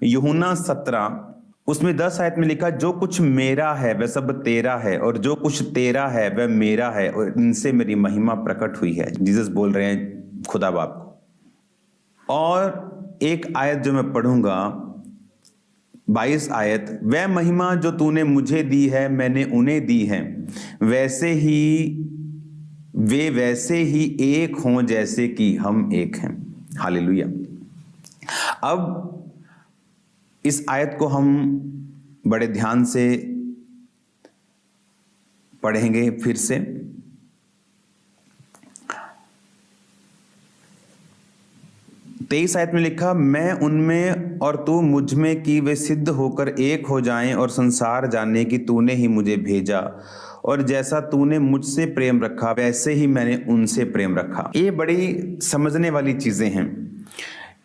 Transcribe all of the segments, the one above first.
यूहन्ना 17 उसमें 10 आयत में लिखा, जो कुछ मेरा है वह सब तेरा है, और जो कुछ तेरा है वह मेरा है, और इनसे मेरी महिमा प्रकट हुई है। जीसस बोल रहे हैं खुदा बाप को। और एक आयत जो मैं पढ़ूंगा, 22 आयत, वह महिमा जो तूने मुझे दी है मैंने उन्हें दी है, वैसे ही एक हों जैसे कि हम एक हैं। हालेलुया। अब इस आयत को हम बड़े ध्यान से पढ़ेंगे फिर से। तेईस आयत में लिखा, मैं उनमें और तू मुझ में कि वे सिद्ध होकर एक हो जाएं और संसार जाने कि तूने ही मुझे भेजा, और जैसा तूने मुझसे प्रेम रखा वैसे ही मैंने उनसे प्रेम रखा। ये बड़ी समझने वाली चीजें हैं।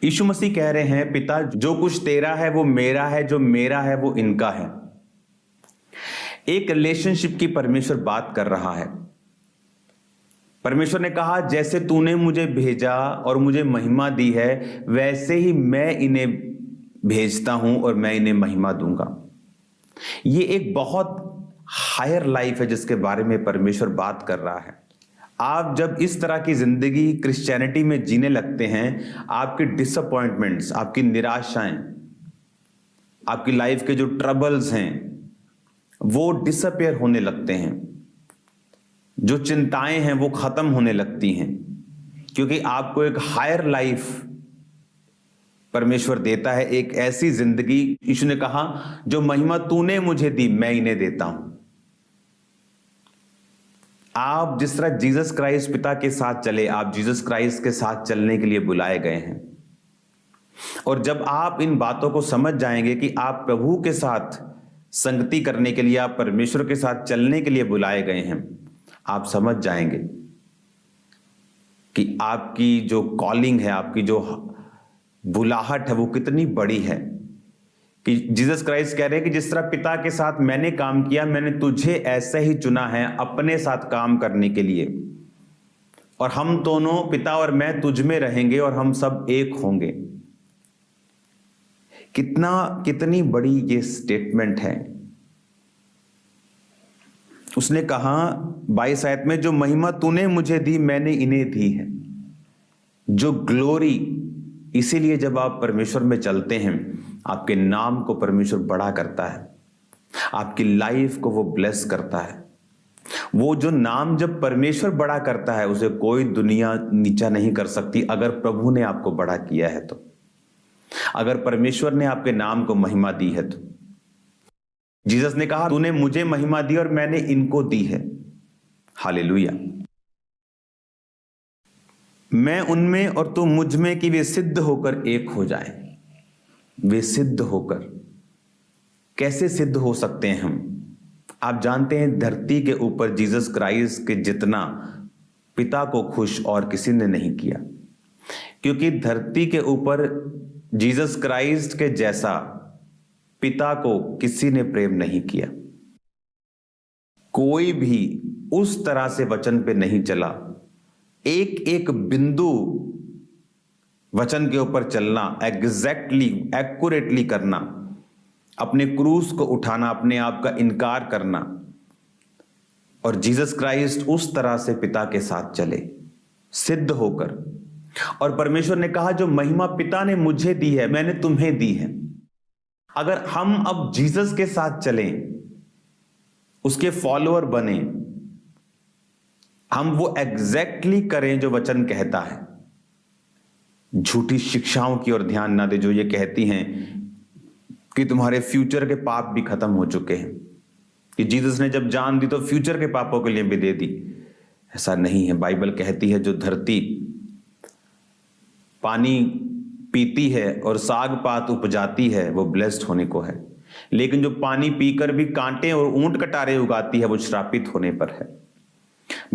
यीशु मसीह कह रहे हैं, पिता जो कुछ तेरा है वो मेरा है, जो मेरा है वो इनका है। एक रिलेशनशिप की परमेश्वर बात कर रहा है। परमेश्वर ने कहा, जैसे तूने मुझे भेजा और मुझे महिमा दी है वैसे ही मैं इन्हें भेजता हूं और मैं इन्हें महिमा दूंगा। ये एक बहुत हायर लाइफ है जिसके बारे में परमेश्वर बात कर रहा है। आप जब इस तरह की जिंदगी क्रिश्चियनिटी में जीने लगते हैं, आपकी डिसअपॉइंटमेंट्स, आपकी निराशाएं, आपकी लाइफ के जो ट्रबल्स हैं वो डिसअपियर होने लगते हैं। जो चिंताएं हैं वो खत्म होने लगती हैं, क्योंकि आपको एक हायर लाइफ परमेश्वर देता है, एक ऐसी जिंदगी। यीशु ने कहा, जो महिमा तूने मुझे दी मैं इन्हें देता हूं। आप जिस तरह जीसस क्राइस्ट पिता के साथ चले, आप जीसस क्राइस्ट के साथ चलने के लिए बुलाए गए हैं। और जब आप इन बातों को समझ जाएंगे कि आप प्रभु के साथ संगति करने के लिए, आप परमेश्वर के साथ चलने के लिए बुलाए गए हैं, आप समझ जाएंगे कि आपकी जो कॉलिंग है, आपकी जो बुलाहट है वो कितनी बड़ी है। कि जीसस क्राइस्ट कह रहे हैं कि जिस तरह पिता के साथ मैंने काम किया, मैंने तुझे ऐसे ही चुना है अपने साथ काम करने के लिए, और हम दोनों, पिता और मैं, तुझ में रहेंगे और हम सब एक होंगे। कितनी बड़ी ये स्टेटमेंट है। उसने कहा 22 आयत में, जो महिमा तूने मुझे दी मैंने इन्हें दी है। जो ग्लोरी, इसीलिए जब आप परमेश्वर में चलते हैं आपके नाम को परमेश्वर बड़ा करता है, आपकी लाइफ को वो ब्लेस करता है। वो जो नाम जब परमेश्वर बड़ा करता है उसे कोई दुनिया नीचा नहीं कर सकती, अगर प्रभु ने आपको बड़ा किया है तो, अगर परमेश्वर ने आपके नाम को महिमा दी है तो। जीसस ने कहा, तूने मुझे महिमा दी और मैंने इनको दी है। हालेलुया। मैं उनमें और तू मुझ में कि वे सिद्ध होकर एक हो जाएं। वे सिद्ध होकर, कैसे सिद्ध हो सकते हैं हम? आप जानते हैं, धरती के ऊपर जीसस क्राइस्ट के जितना पिता को खुश और किसी ने नहीं किया, क्योंकि धरती के ऊपर जीसस क्राइस्ट के जैसा पिता को किसी ने प्रेम नहीं किया। कोई भी उस तरह से वचन पे नहीं चला। एक एक बिंदु वचन के ऊपर चलना, एग्जैक्टली एक्यूरेटली करना, अपने क्रूस को उठाना, अपने आप का इनकार करना। और जीसस क्राइस्ट उस तरह से पिता के साथ चले, सिद्ध होकर। और परमेश्वर ने कहा, जो महिमा पिता ने मुझे दी है मैंने तुम्हें दी है। अगर हम अब जीसस के साथ चलें, उसके फॉलोअर बने, हम वो एग्जैक्टली करें जो वचन कहता है, झूठी शिक्षाओं की ओर ध्यान ना दे जो ये कहती हैं कि तुम्हारे फ्यूचर के पाप भी खत्म हो चुके हैं, कि जीसस ने जब जान दी तो फ्यूचर के पापों के लिए भी दे दी। ऐसा नहीं है। बाइबल कहती है, जो धरती पानी पीती है और साग पात उपजाती है वो ब्लेस्ड होने को है, लेकिन जो पानी पीकर भी कांटे और ऊंट कटारे उगाती है वो श्रापित होने पर है।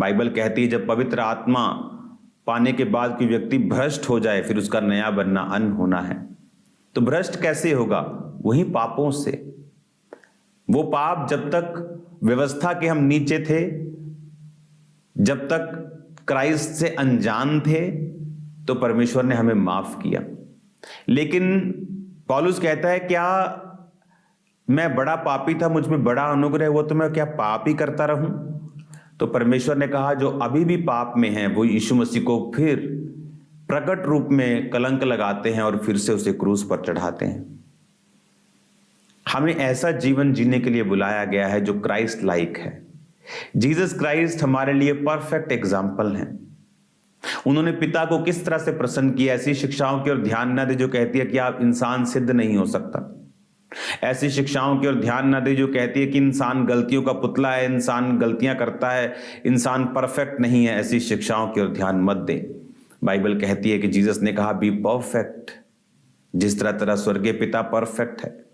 बाइबल कहती है, जब पवित्र आत्मा पाने के बाद कोई व्यक्ति भ्रष्ट हो जाए फिर उसका नया बनना अन्न होना है। तो भ्रष्ट कैसे होगा? वही पापों से। वो पाप जब तक व्यवस्था के हम नीचे थे, जब तक क्राइस्ट से अनजान थे, तो परमेश्वर ने हमें माफ किया। लेकिन पौलुस कहता है, क्या मैं बड़ा पापी था, मुझ में बड़ा अनुग्रह हुआ तो मैं क्या पाप ही करता रहूं? तो परमेश्वर ने कहा, जो अभी भी पाप में हैं वो यीशु मसीह को फिर प्रकट रूप में कलंक लगाते हैं और फिर से उसे क्रूस पर चढ़ाते हैं। हमें ऐसा जीवन जीने के लिए बुलाया गया है जो क्राइस्ट लाइक है। जीसस क्राइस्ट हमारे लिए परफेक्ट एग्जाम्पल हैं। उन्होंने पिता को किस तरह से प्रसन्न किया। ऐसी शिक्षाओं की ओर ध्यान न दे जो कहती है कि आप इंसान सिद्ध नहीं हो सकता। ऐसी शिक्षाओं की ओर ध्यान न दे जो कहती है कि इंसान गलतियों का पुतला है, इंसान गलतियां करता है, इंसान परफेक्ट नहीं है। ऐसी शिक्षाओं की ओर ध्यान मत दे। बाइबल कहती है कि जीसस ने कहा, बी परफेक्ट, जिस तरह तेरा स्वर्गीय पिता परफेक्ट है।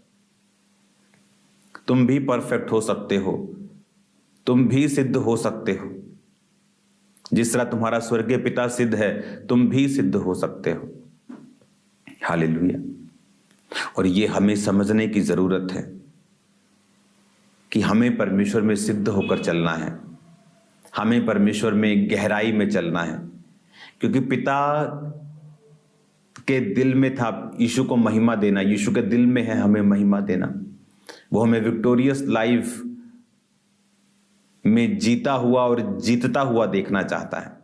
तुम भी परफेक्ट हो सकते हो, तुम भी सिद्ध हो सकते हो। जिस तरह तुम्हारा स्वर्गीय पिता सिद्ध है, तुम भी सिद्ध हो सकते हो। हालेलुया। और ये हमें समझने की जरूरत है कि हमें परमेश्वर में सिद्ध होकर चलना है, हमें परमेश्वर में गहराई में चलना है, क्योंकि पिता के दिल में था यीशु को महिमा देना। यीशु के दिल में है हमें महिमा देना। वो हमें विक्टोरियस लाइफ में जीता हुआ और जीतता हुआ देखना चाहता है।